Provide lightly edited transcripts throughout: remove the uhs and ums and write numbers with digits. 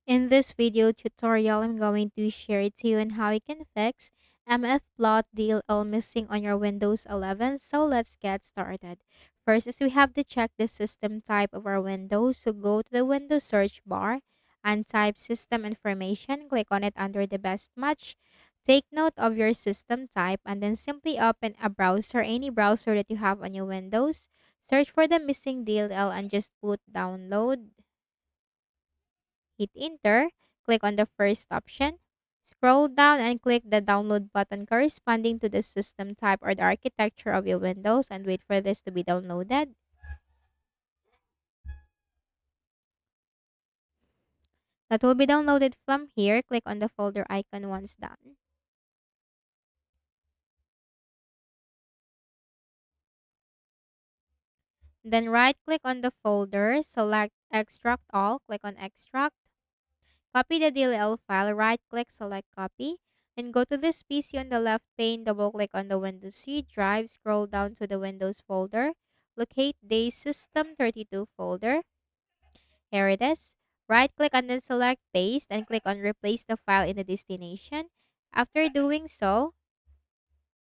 In this video tutorial, I'm going to share to you on how you can fix Mfplat.dll missing on your Windows 11. So let's get started. First is we have to check the system type of our Windows. So go to the Windows search bar and type system information. Click on it under the best match. Take note of your system type and then simply open a browser, any browser that you have on your Windows. Search for the missing DLL and just put download. Hit enter, click on the first option, scroll down and click the download button corresponding to the system type or the architecture of your Windows and wait for this to be downloaded. That will be downloaded from here. Click on the folder icon once done. Then right click on the folder, select extract all, click on extract. Copy the DLL file, right click, select copy. Then go to this PC on the left pane, double click on the Windows C drive, scroll down to the Windows folder, locate the System32 folder. Here it is. Right click and then select paste and click on replace the file in the destination. After doing so,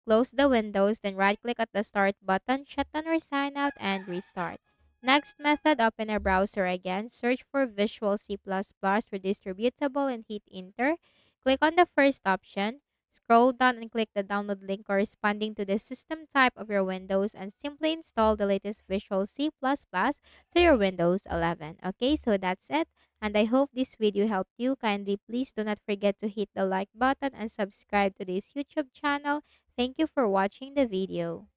close the windows, then right-click at the Start button, shut down or sign out, and restart. Next method, open a browser again. Search for Visual C++ Redistributable and hit Enter. Click on the first option. Scroll down and click the download link corresponding to the system type of your Windows and simply install the latest Visual C++ to your Windows 11. Okay, so that's it. And I hope this video helped you. Kindly please do not forget to hit the like button and subscribe to this YouTube channel. Thank you for watching the video.